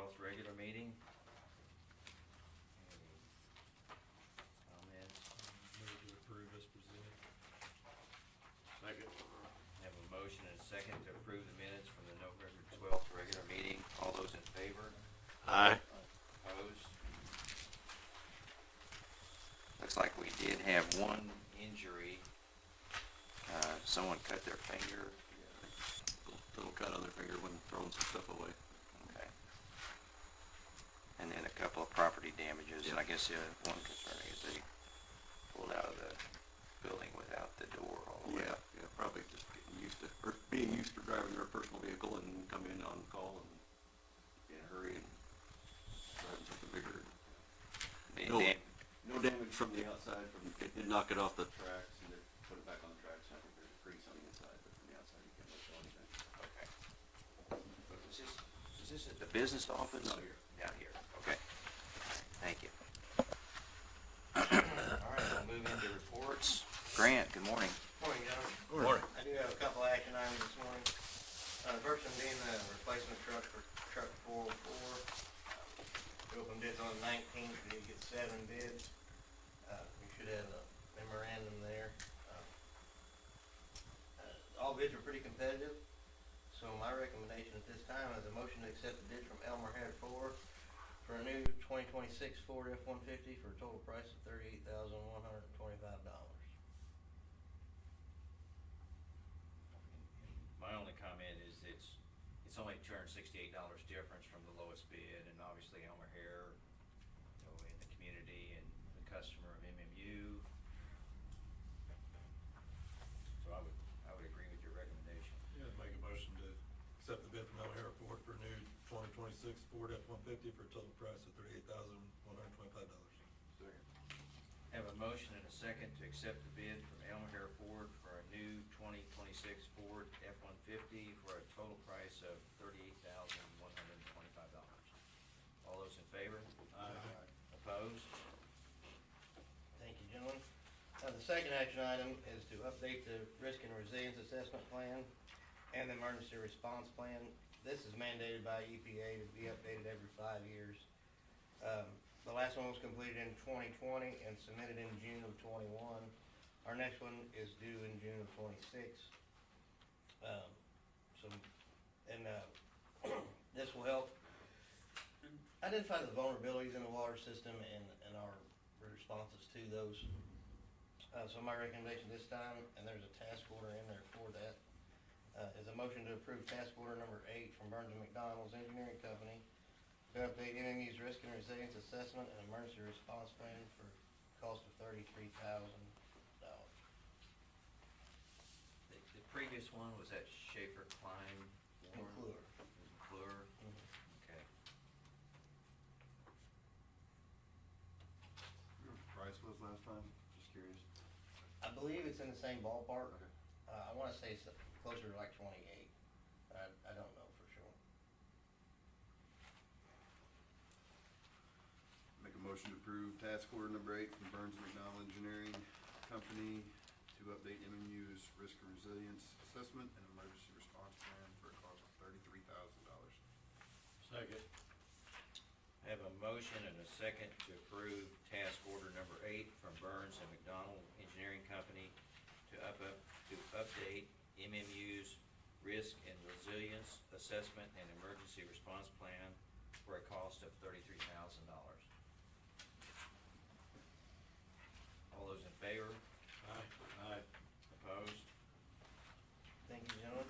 12th regular meeting. Any comments? Move to approve as presented. Second. Have a motion and a second to approve the minutes from the November 12th regular meeting. All those in favor? Aye. Opposed? Looks like we did have one injury. Someone cut their finger. Little cut on their finger when throwing some stuff away. Okay. And then a couple of property damages, and I Yep. guess one concern is they pulled out of the building without the door all the way Yeah, up. yeah, probably just getting used to, or being used to driving their personal vehicle and come in on call and be in a hurry and driving something bigger. Any No, dam- no damage from the outside, it did knock it off the tracks and they put it back on tracks. I think there's a crease on the inside, but from the outside you can't really tell anything. Okay. Is this at the business office? No, here. Down here, okay. Thank you. All right, we'll move into reports. Grant, good morning. Morning, gentlemen. Morning. I do have a couple action items this morning. The first one being the replacement truck for truck 404. We opened bids on the 19th, we did get 7 bids. We should have a memorandum there. All bids are pretty competitive, so my recommendation at this time is a motion to accept the bid from Elmer Head Ford for a new 2026 Ford F-150 for a total price of $38,125. My only comment is it's only $268 difference from the lowest bid, and obviously Elmer Hare, in the community and the customer of MMU. So I would agree with your recommendation. Yeah, make a motion to accept the bid from O'Hara Ford for new 2026 Ford F-150 for a total price of $38,125. Second. Have a motion and a second to accept the bid from Elmer Hare Ford for a new 2026 Ford F-150 for a total price of $38,125. All those in favor? Aye. Opposed? Thank you, gentlemen. The second action item is to update the risk and resilience assessment plan and the emergency response plan. This is mandated by EPA to be updated every 5 years. The last one was completed in 2020 and submitted in June of 21. Our next one is due in June of 26. This will help identify the vulnerabilities in the water system and our responses to those. So my recommendation this time, and there's a task order in there for that, is a motion to approve task order number 8 from Burns & McDonnell's Engineering Company to update MMU's risk and resilience assessment and emergency response plan for a cost of $33,000. The previous one was that Schaefer Klein Warren? McClure. McClure? Okay. Price was last time, just curious. I believe it's in the same ballpark. Okay. I wanna say it's closer to like 28, but I don't know for sure. Make a motion to approve task order number 8 from Burns & McDonnell Engineering Company to update MMU's risk and resilience assessment and emergency response plan for a cost of $33,000. Second. I have a motion and a second to approve task order number 8 from Burns & McDonnell Engineering Company to update MMU's risk and resilience assessment and emergency response plan for a cost of $33,000. All those in favor? Aye. Opposed? Thank you, gentlemen.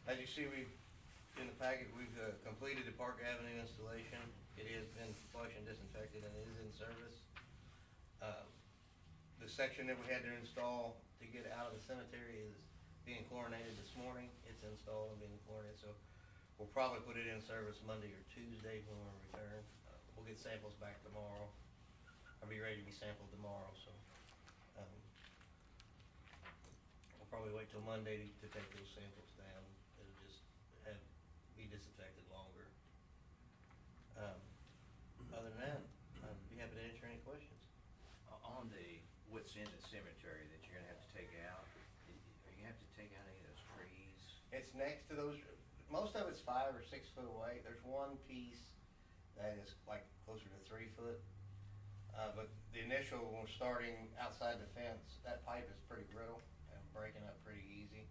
As you see, in the packet, we've completed the Park Avenue installation. It has been flushed and disinfected and it is in service. The section that we had to install to get out of the cemetery is being chlorinated this morning. It's installed and being chlorinated, so we'll probably put it in service Monday or Tuesday when we return. We'll get samples back tomorrow. I'll be ready to be sampled tomorrow, so we'll probably wait till Monday to take those samples down. It'll just be disinfected longer. Other than that, I'd be happy to answer any questions. On what's in the cemetery that you're gonna have to take out, are you gonna have to take out any of those trees? It's next to those, most of it's 5 or 6 foot away. There's one piece that is like closer to 3 foot. But the initial one starting outside the fence, that pipe is pretty brittle and breaking up pretty easy.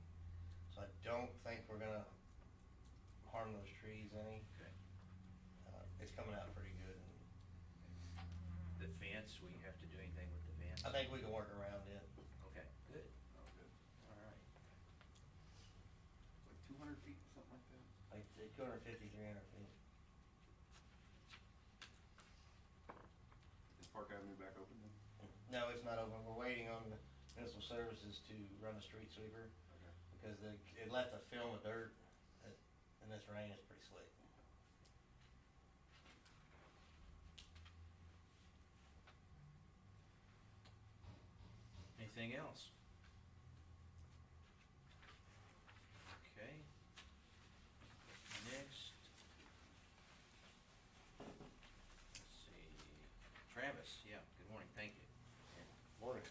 So I don't think we're gonna harm those trees any. Okay. It's coming out pretty good. The fence, we have to do anything with the fence? I think we can work around it. Okay, good, Oh, good. all right. It's like 200 feet, something like that. Like 250, 300 feet. Is Park Avenue back open then? No, it's not open. We're waiting on the municipal services to run a street sweeper Okay. because it left a film of dirt and this rain is pretty slick. Anything else? Okay. Next. Let's see, Travis, yeah, good morning, thank you. Morning.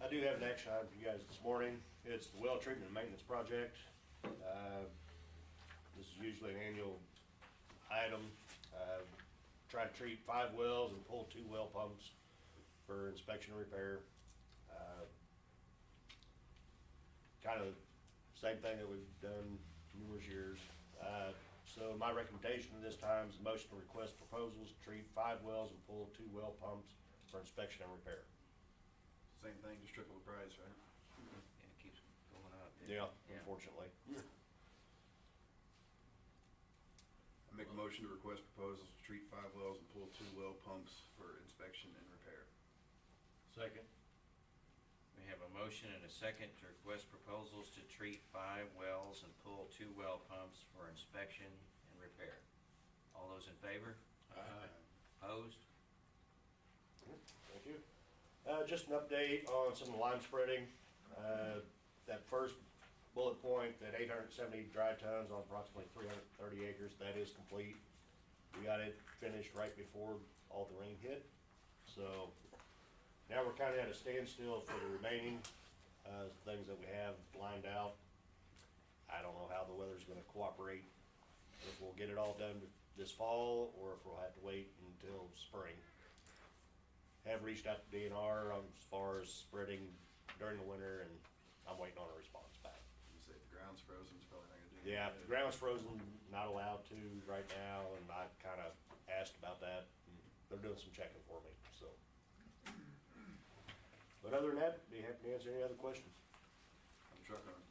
I do have an action item for you guys this morning. It's the well treatment and maintenance project. This is usually an annual item. Try to treat 5 wells and pull 2 well pumps for inspection and repair. Kind of same thing that we've done numerous years. So my recommendation this time is a motion to request proposals to treat 5 wells and pull 2 well pumps for inspection and repair. Same thing, just triple the price, right? And it keeps going up. Yeah, unfortunately. I make a motion to request proposals to treat 5 wells and pull 2 well pumps for inspection and repair. Second. We have a motion and a second to request proposals to treat 5 wells and pull 2 well pumps for inspection and repair. All those in favor? Aye. Opposed? Thank you. Just an update on some of the line spreading. That first bullet point, that 870 dry tons on approximately 330 acres, that is complete. We got it finished right before all the rain hit. So now we're kind of at a standstill for the remaining things that we have lined out. I don't know how the weather's gonna cooperate, if we'll get it all done this fall or if we'll have to wait until spring. Have reached out to DNR as far as spreading during the winter, and I'm waiting on a response back. You say if the ground's frozen, it's probably not gonna do Yeah, anything. if the ground's frozen, not allowed to right now, and I kinda asked about that, and they're doing some checking for me, so. But other than that, be happy to answer any other questions. How's the truck on?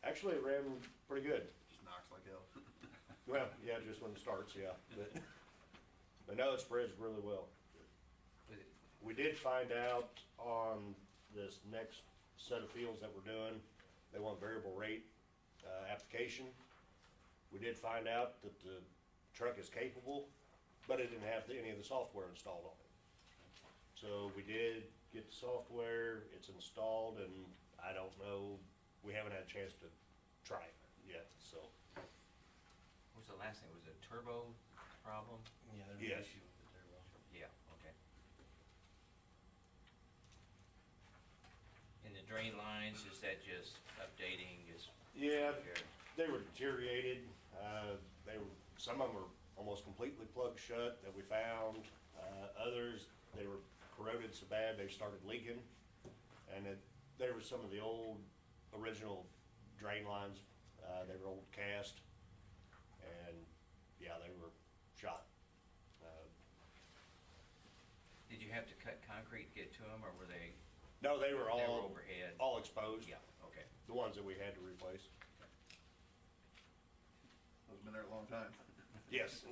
Actually, it ran pretty good. Just knocks like hell. Well, yeah, just when it starts, yeah, but no, it spreads really well. We did find out on this next set of fields that we're doing, they want variable rate application. We did find out that the truck is capable, but it didn't have any of the software installed on it. So we did get the software, it's installed, and I don't know, we haven't had a chance to try it yet, so. What was the last thing, was it a turbo problem? Yeah, there's Yes. an issue with the turbo. Yeah, okay. And the drain lines, is that just updating, just? Yeah, repair? they were deteriorated. Some of them were almost completely plugged shut that we found. Others, they were corroded so bad they started leaking. And there were some of the old original drain lines. They were old cast. And yeah, they were shot. Did you have to cut concrete to get to them, or were they? No, they were They were all, overhead? all exposed. Yeah, okay. The ones that we had to replace. Those have been there a long time. Yes.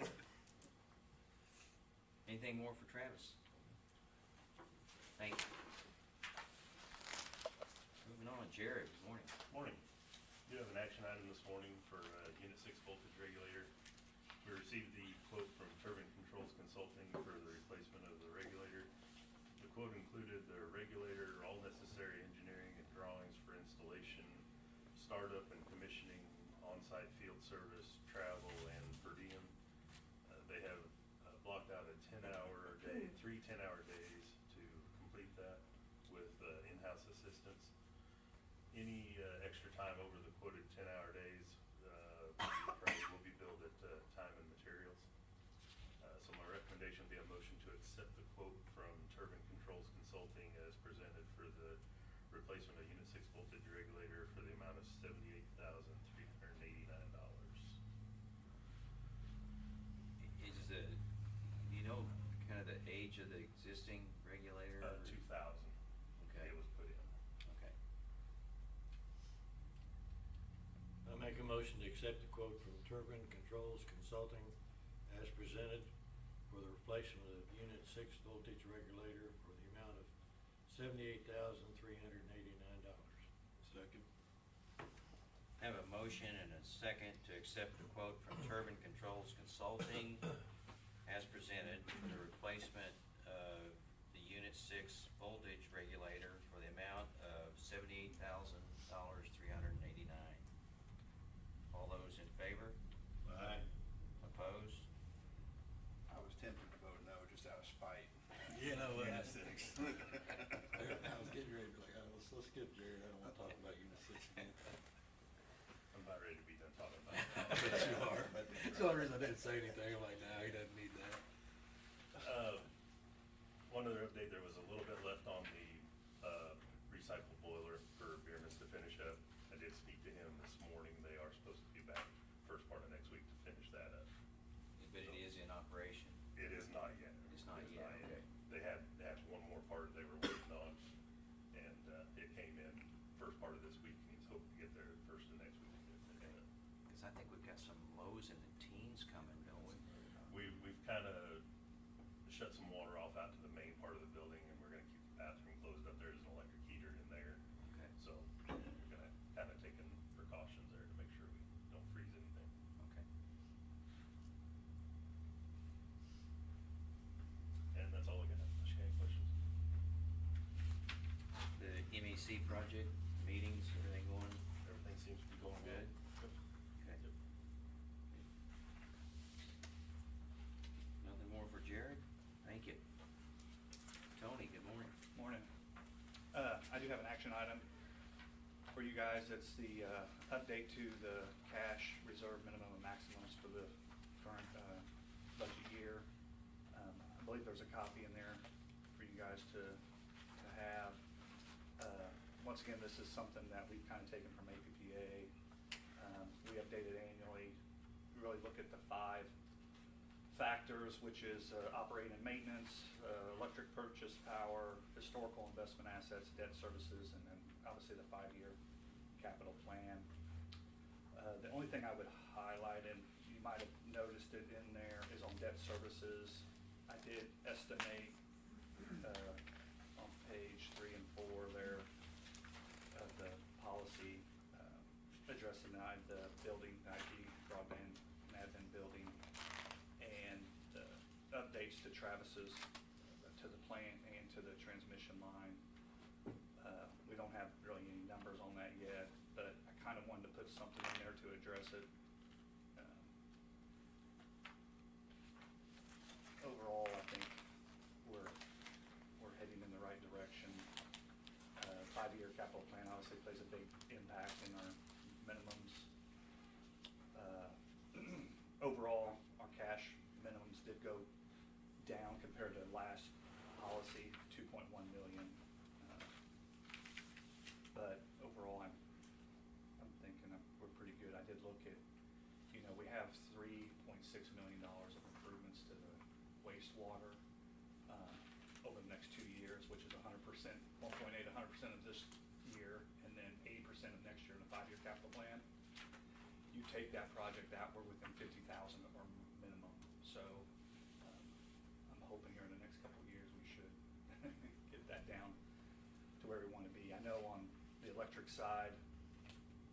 Anything more for Travis? Thank you. Moving on, Jared, good morning. Morning. We do have an action item this morning for Unit 6 voltage regulator. We received the quote from Turbine Controls Consulting for the replacement of the regulator. The quote included the regulator, all necessary engineering and drawings for installation, startup and commissioning, on-site field service, travel, and per diem. They have blocked out a 10-hour day, 3 10-hour days to complete that with in-house assistance. Any extra time over the quoted 10-hour days accept the quote from Turbine Controls Consulting as presented for the replacement of Unit 6 voltage regulator for the amount of $78,389. Is the, you know, kind of the age of the existing regulator? 2000. Okay. It was put in. Okay. I make a motion to accept the quote from Turbine Controls Consulting as presented for the replacement of Unit 6 voltage regulator for the amount of $78,389. Second. Have a motion and a second to accept the quote from Turbine Controls Consulting as presented for the replacement of the Unit 6 voltage regulator for the amount of $78,389. All those in favor? Aye. Opposed? I was tempted to vote no, just out of spite. You know what? Unit 6. I was getting ready to be like, oh, let's skip Jared, I don't wanna talk about Unit 6 again. I'm about ready to be done talking about it. I bet you are. That's the only reason I didn't say anything, I'm like, nah, he doesn't need that. One other update, there was a little bit left on the recycled boiler for Bierman's to finish up. I did speak to him this morning. They are supposed to be back first part of next week to finish that up. But it is in operation. It is not yet. It's not It is yet, okay. They had one more part they were waiting on, and it came in first part of this week, and he's hoping to get there first of next week to get it in. Because I think we've got some lows in the teens coming, don't we? We've kind of shut some water off out to the main part of the building, and we're gonna keep the bathroom closed up. There's an electric heater in there. Okay. So we're gonna kind of take precautions there to make sure we don't freeze anything. Okay. And that's all I got. Unless you got any questions? The MEC project meetings, everything going Everything seems to be going good? good. Okay. Nothing more for Jared? Thank you. Tony, good morning. Morning. I do have an action item for you guys. It's the update to the cash reserve minimum and maximums for the current budget year. I believe there's a copy in there for you guys to have. Once again, this is something that we've kind of taken from APPA. We update it annually. We really look at the 5 factors, which is operating and maintenance, electric purchase power, historical investment assets, debt services, and then obviously the 5-year capital plan. The only thing I would highlight, and you might have noticed it in there, is on debt services. I did estimate on page 3 and 4 there of the policy addressing the building, IT, broadband, and admin building, and the updates to Travis's, to the plant and to the transmission line. We don't have really any numbers on that yet, but I kind of wanted to put something in there to address it. Overall, I think we're heading in the right direction. 5-year capital plan obviously plays a big impact in our minimums. Overall, our cash minimums did go down compared to last policy, 2.1 million. But overall, I'm thinking we're pretty good. I did look at, we have $3.6 million of improvements to the wastewater over the next 2 years, which is 100%, 1.8, 100% of this year, and then 80% of next year in the 5-year capital plan. You take that project out, we're within 50,000 of our minimum. So I'm hoping here in the next couple of years we should get that down to where we want to be. I know on the electric side,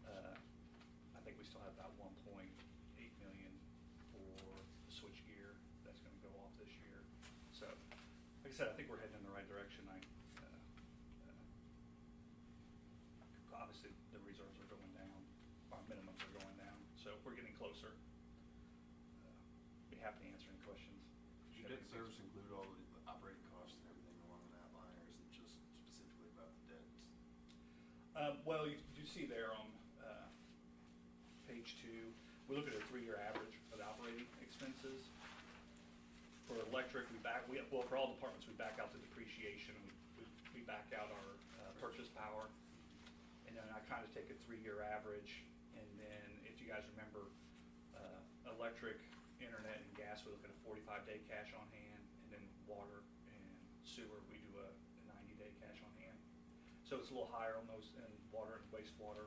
I think we still have about 1.8 million for the switch gear that's going to go off this year. So, like I said, I think we're heading in the right direction. Obviously, the reserves are going down, our minimums are going down, so we're getting closer. Be happy to answer any questions. Does your debt service include all the operating costs and everything along that line, or is it just specifically about the debts? Well, you see there on page 2, we look at a 3-year average of the operating expenses. For electric, well, for all departments, we back out the depreciation, we back out our purchase power. And then I kind of take a 3-year average, and then if you guys remember, electric, internet, and gas, we look at a 45-day cash on hand, and then water and sewer, we do a 90-day cash on hand. So it's a little higher on those, in water and wastewater.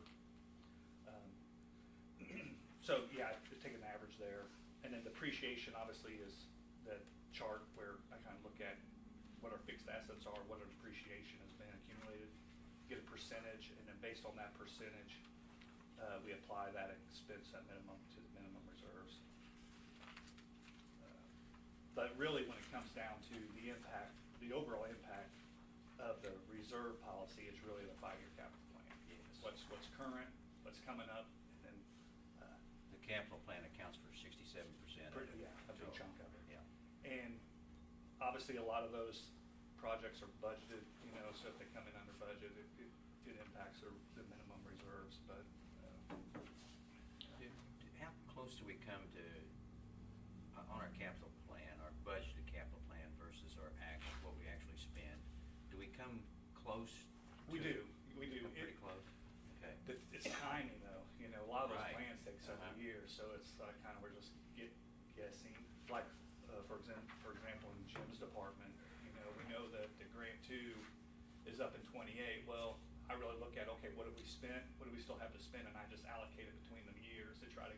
So yeah, I take an average there. And then depreciation obviously is that chart where I kind of look at what our fixed assets are, what our depreciation has been accumulated, get a percentage, and then based on that percentage, we apply that expense at minimum to the minimum reserves. But really, when it comes down to the impact, the overall impact of the reserve policy, it's really the 5-year capital plan. Yes. What's current, what's coming up, and then The capital plan accounts for 67%. yeah, a big chunk of it. Yeah. And obviously, a lot of those projects are budgeted, you know, so if they come in under budget, it impacts the minimum reserves, but, How close do we come to, on our capital plan, our budgeted capital plan versus what we actually spend? Do we come close? we to- do. Come pretty close? Okay. It's timing though, you know, a lot of those Right. plans take several years, so it's kind of, we're just guessing. Like, for example, in Jim's department, you know, we know that the grant 2 is up in 28. Well, I really look at, okay, what have we spent, what do we still have to spend, and I just allocate it between the years to try to,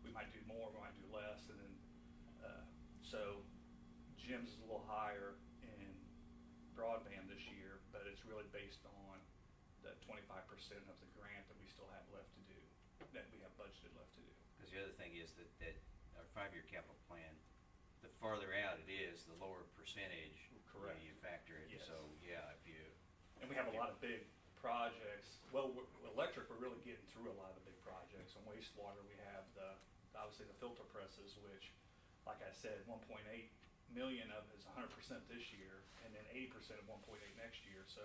we might do more, we might do less, and then, so Jim's is a little higher in broadband this year, but it's really based on the 25% of the grant that we still have left to do, that we have budgeted left to do. Because the other thing is that our 5-year capital plan, the farther out it is, the lower percentage. Correct. You factor it, Yes. so, yeah, if you. And we have a lot of big projects. Well, electric, we're really getting through a lot of the big projects. On wastewater, we have obviously the filter presses, which, like I said, 1.8 million of it is 100% this year, and then 80% of 1.8 next year. So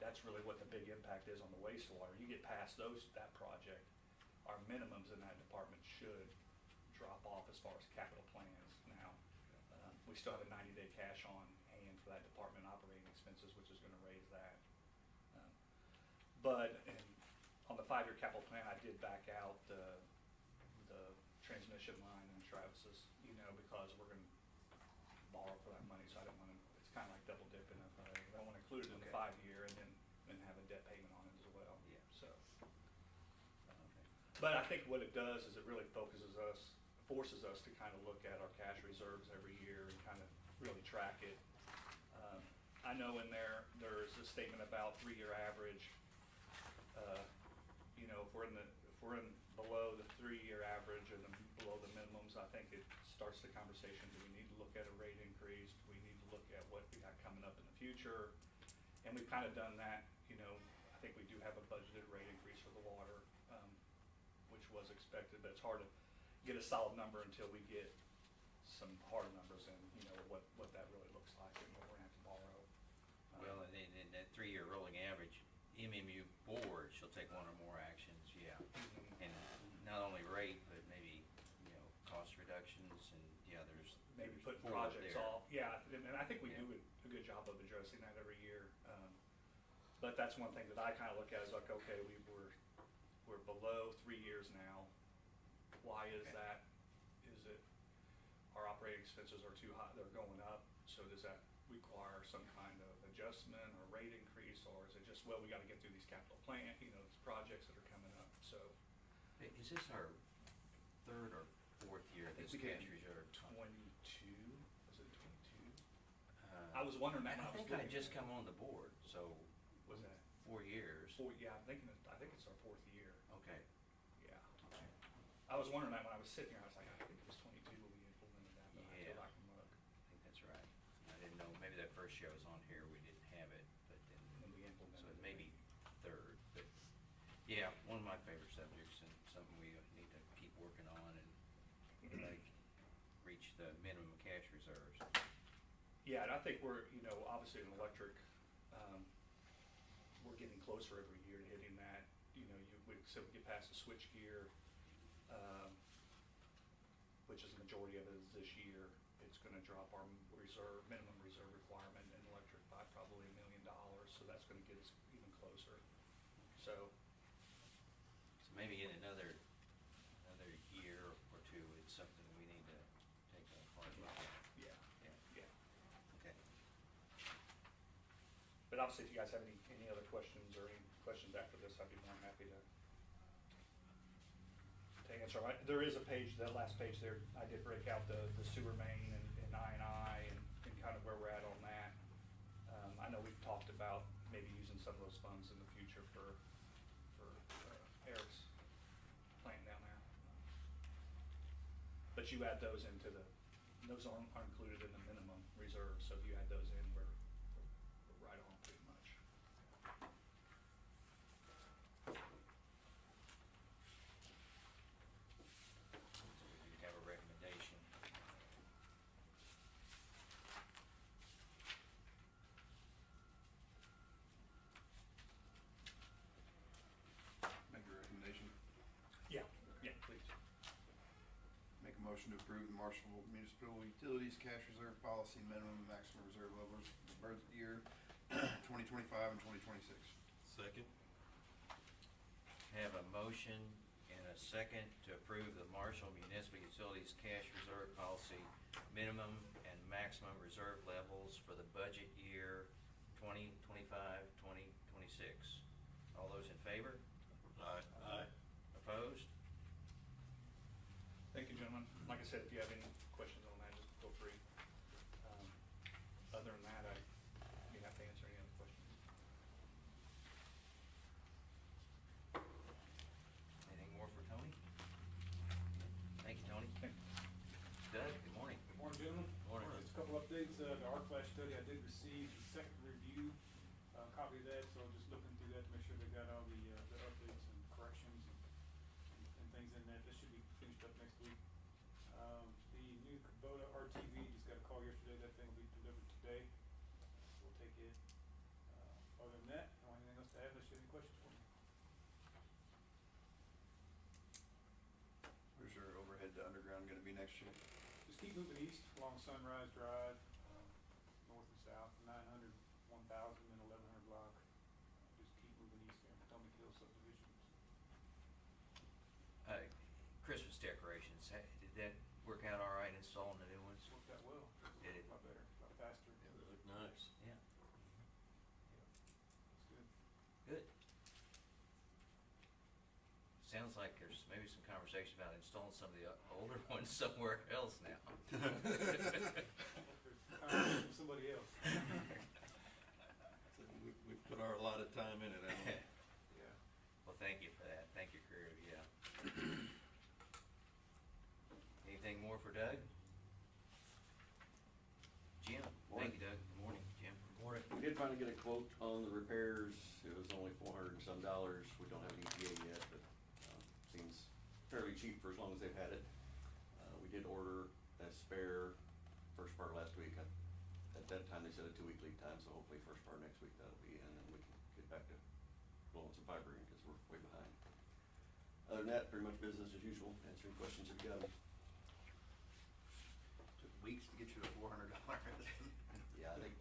that's really what the big impact is on the wastewater. You get past that project, our minimums in that department should drop off as far as capital plans. Now, we still have a 90-day cash on hand for that department operating expenses, which is gonna raise that. But on the 5-year capital plan, I did back out the transmission line in Travis's, you know, because we're gonna borrow for that money, so I didn't wanna, it's kinda like double dipping. If I don't wanna include it in the Okay. 5-year and then have a debt payment on it as well. Yeah. So, Okay. but I think what it does is it really forces us to kind of look at our cash reserves every year and kind of really track it. I know in there's a statement about 3-year average. You know, if we're in below the 3-year average or below the minimums, I think it starts the conversation. Do we need to look at a rate increase? Do we need to look at what we got coming up in the future? And we've kind of done that. You know, I think we do have a budgeted rate increase for the water, which was expected, but it's hard to get a solid number until we get some hard numbers and, you know, what that really looks like and what we're gonna have to borrow. Well, and then that 3-year rolling average, MMU Board shall take one or more actions, yeah. And not only rate, but maybe, you know, cost reductions and, yeah, there's. Maybe there's putting forward projects there. off, yeah, and I think we Yeah. do a good job of addressing that every year. But that's one thing that I kind of look at is like, okay, we're below 3 years now. Why is Okay. that? Is it our operating expenses are too high, they're going up, so does that require some kind of adjustment or rate increase, or is it just, well, we gotta get through these capital plan, you know, these projects that are coming up, so. Hey, is this our 3rd or 4th year, I think this we did cash reserve? 22, was it 22? Uh, I was wondering that when I I was think I looking just at it. come on the board, so. Was that 4 years. yeah, I think it's our 4th year, Okay. yeah. Okay. I was wondering that when I was sitting here, I was like, I think it was 22 when we implemented that, but I Yeah. feel like I'm look. I think that's right. I didn't know, maybe that first year I was on here, we didn't have it, but then, And we implemented so it it. may be 3rd, but, yeah, one of my favorite subjects and something we need to keep working on and, like, reach the minimum cash reserves. Yeah, and I think we're, you know, obviously in electric, we're getting closer every year to hitting that. You know, so we get past the switch gear, which is the majority of it is this year. It's it's gonna drop our reserve, minimum reserve requirement in electric by probably $1 million, so that's gonna get us even closer. So, So maybe in another year or two, it's something we need to take a hard look at. yeah, Yeah, yeah. okay. But obviously, if you guys have any other questions or any questions after this, I'd be more than happy to answer. There is a page, that last page there, I did break out the sewer main and I and kind of where we're at on that. I know we've talked about maybe using some of those funds in the future for Eric's plant down there. But you add those into those aren't included in the minimum reserve, so if you add those in, we're right on pretty much. So we do have a recommendation. Make a recommendation. Yeah, please. Make a motion to approve the Marshall Municipal Utilities Cash Reserve Policy minimum and maximum reserve levels for the budget year 2025 and 2026. Second? Have a motion and a second to approve the Marshall Municipal Utilities Cash Reserve Policy minimum and maximum reserve levels for the budget year 2025-2026. All those in favor? Aye. Aye. Opposed? Thank you, gentlemen. Like I said, if you have any questions on that, just feel free. Other than that, I'd be happy to answer any other questions. Anything more for Tony? Thank you, Tony. Doug, good morning. Good morning, gentlemen. Morning. Just a couple updates, the arc flash study, I did receive the second review, copy of that, so just looking through that to make sure they got all the updates and corrections and things in that. This should be finished up next week. The new Kubota RTV, just got a call yesterday, that thing will be delivered today. We'll take it. Other than that, I don't have anything else to add, unless you have any questions for me. Where's your overhead to underground gonna be next year? Just keep moving east along Sunrise Drive, north and south, 900, 1000, and 1100 block. Just keep moving east there, Potomac Hill subdivision. Christmas decorations, did that work out all right installing the new ones? Worked out well. Did it? A lot better, a lot faster. They look nice. Yeah. It's good. Good. Sounds like there's maybe some conversation about installing some of the older ones somewhere else now. There's time for somebody else. So we put our allotted time in it, haven't we? Yeah. Well, thank you for that. Thank you, crew, yeah. Anything more for Doug? Jim? Thank you, Doug. Good morning, Jim. Morning. We did finally get a quote on the repairs. It was only $400 and some. We don't have an ETA yet, but seems fairly cheap for as long as they've had it. We did order a spare first part last week. At that time, they said a 2-week lead time, so hopefully first part next week that'll be in, and we can get back to blowing some fiber in because we're way behind. Other than that, pretty much business as usual, answering questions if you got them. Took weeks to get you to $400. Yeah, I think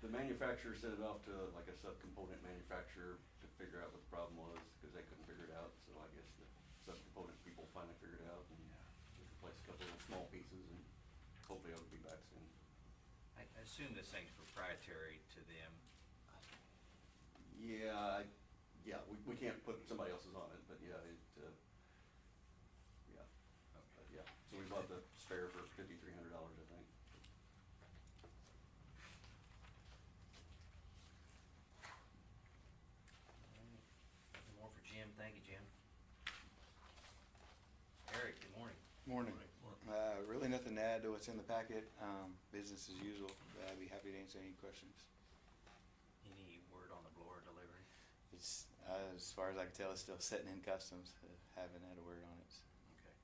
the manufacturer sent it off to like a subcomponent manufacturer to figure out what the problem was, because they couldn't figure it out, so I guess the subcomponent people finally figured it out and just replaced a couple of small pieces, and hopefully it'll be back soon. I assume this thing's proprietary to them. Yeah, we can't put somebody else's on it, but yeah, Okay. so we bought the spare for $5,300, I think. Nothing more for Jim. Thank you, Jim. Eric, good morning. Morning. Really nothing to add to what's in the packet, business as usual, but I'd be happy to answer any questions. Any word on the blower delivery? It's, as far as I can tell, it's still sitting in customs, haven't had a word on it. Okay.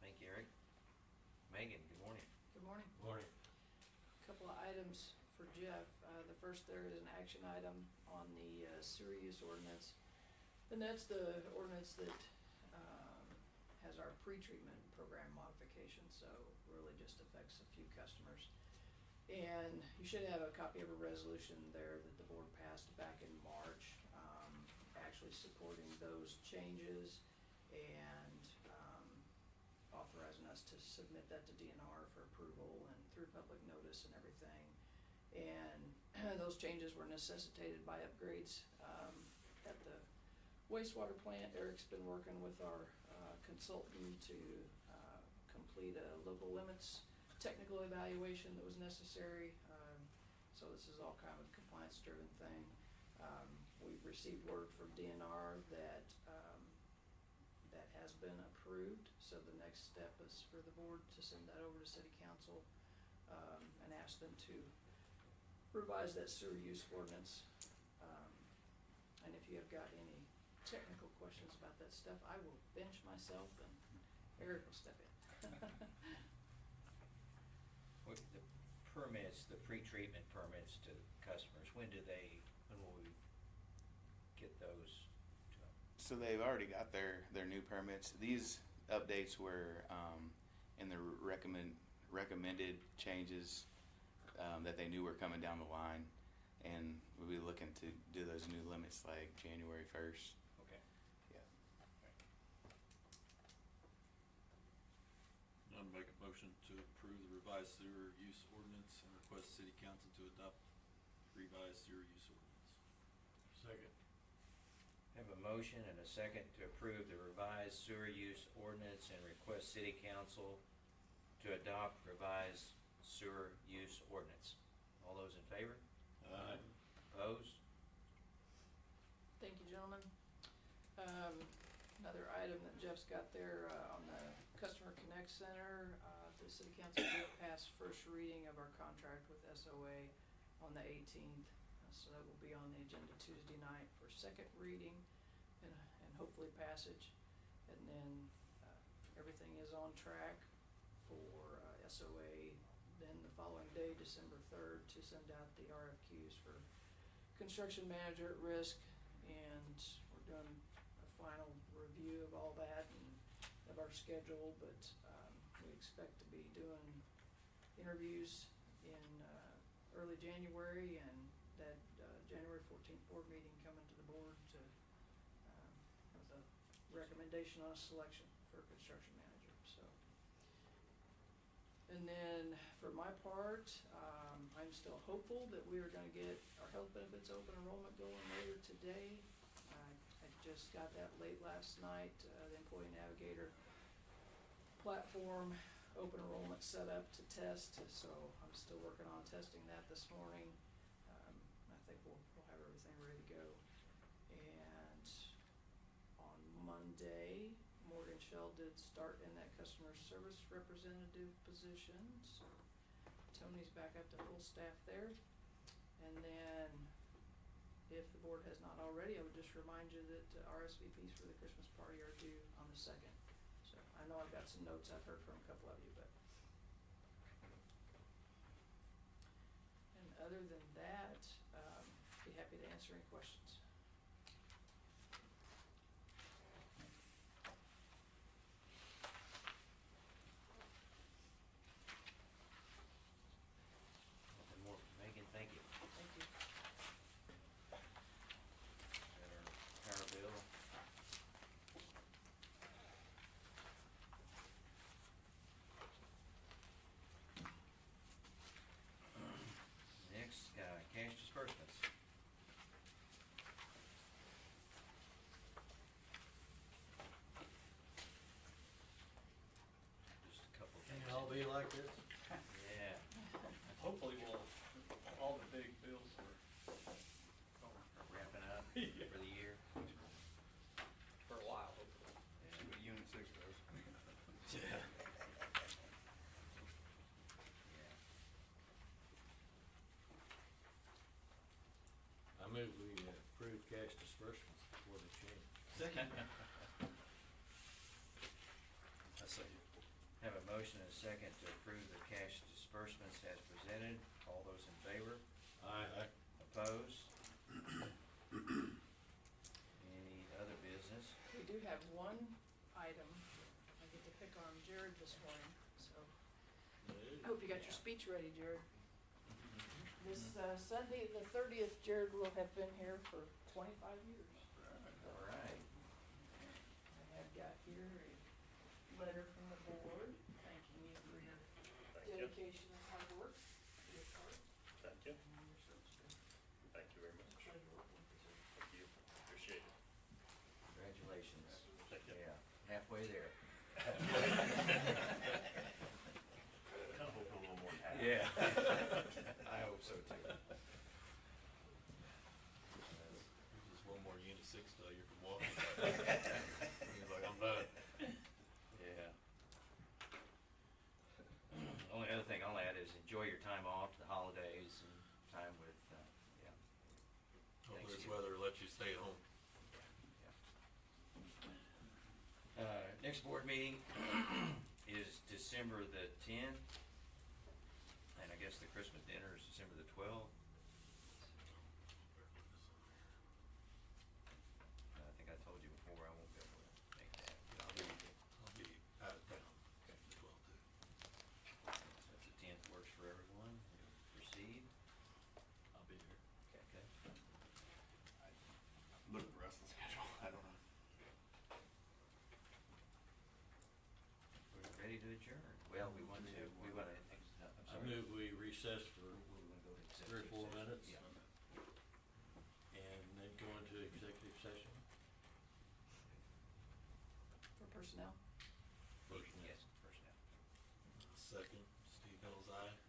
Thank you, Eric. Megan, good morning. Good morning. Morning. Couple of items for Jeff. The first, there is an action item on the sewer use ordinance. And that's the ordinance that finalize our pre-treatment program modification, so really just affects a few customers. And you should have a copy of a resolution there that the board passed back in March, actually supporting those changes and authorizing us to submit that to DNR for approval and through public notice and everything. And those changes were necessitated by upgrades at the wastewater plant. Eric's been working with our consultant to complete a local limits technical evaluation that was necessary. So this is all kind of a compliance-driven thing. We've received word from DNR that that has been approved. So the next step is for the board to send that over to City Council and ask them to revise that sewer use ordinance. And if you have got any technical questions about that stuff, I will bench myself and Eric will step in. With the permits, the pre-treatment permits to customers, when will we get those to them? So they've already got their new permits. These updates were in the recommended changes that they knew were coming down the line, and we'll be looking to do those new limits like January 1st. Okay. Yeah. I'll make a motion to approve the revised sewer use ordinance and request city council to adopt revised sewer use ordinance. Second. Have a motion and a second to approve the revised sewer use ordinance and request city council to adopt revised sewer use ordinance. All those in favor? Aye. Opposed? Thank you, gentlemen. Another item that Jeff's got there on the Customer Connect Center, the City Council did pass first reading of our contract with SOA on the 18th. So that will be on the agenda Tuesday night for second reading and hopefully passage. And then everything is on track for SOA. Then the following day, December 3rd, to send out the RFQs for construction manager at risk. And we're doing a final review of all that and of our schedule, but we expect to be doing interviews in early January, and that January 14th board meeting coming to the board to with a recommendation on a selection for a construction manager. So, and then for my part, I'm still hopeful that we are going to get our health benefits open enrollment going later today. I just got that late last night. The Employee Navigator platform open enrollment set up to test, so I'm still working on testing that this morning. I think we'll have everything ready to go. And on Monday, Morgan Shell did start in that customer service representative position, so Tony's back up to full staff there. And then, if the board has not already, I would just remind you that RSVPs for the Christmas party are due on the 2nd. So I know I've got some notes I've heard from a couple of you, but. And other than that, be happy to answer any questions. Nothing more. Megan, thank you. Thank you. Got our power bill. Next, cash disbursements. Just a couple Can things. it all be like this? Yeah. Hopefully all the big bills are Wrapping up for the year. for a while, hopefully. See what Unit 6 does. Yeah. Yeah. I move we approve cash disbursements before they change. Second. I say it. Have a motion and a second to approve the cash disbursements as presented. All those in favor? Aye. Opposed? Any other business? We do have one item, I this morning, so. I hope you got your speech ready, Jared. This, Sunday, the 30th, Jared will have been here for 25 years. All right. I have got here a letter from the board thanking you for your Thank you. dedication and hard work. Your part, Thank you. and your service. Thank you very much. Pleasure working with you, sir. Thank you. Appreciate it. Congratulations. Thank you. Yeah, halfway there. Kind of hoping a little more happy. Yeah. I hope so too. Just one more Unit 6 failure from walking. He's like, I'm done. Yeah. Only other thing I'll add is enjoy your time off, the holidays, and time with, yeah. Hopefully this Thanksgiving. weather lets you stay at home. Next board meeting is December the 10th, and I guess the Christmas dinner is December the 12th. I think I told you before, I won't be able to make that. but I'll be I'll be out of town. Okay. The 12th too. So if the 10th works for everyone, we'll proceed. I'll be here. Okay. Look at the rest of the schedule, I don't know. We're ready to adjourn. Well, we want to, I'm I sorry. move we recess for We're gonna go to 3 or 4 executive minutes. session. and then go into executive session. For personnel. Motion Yes, personnel. Second, Steve Mills, aye.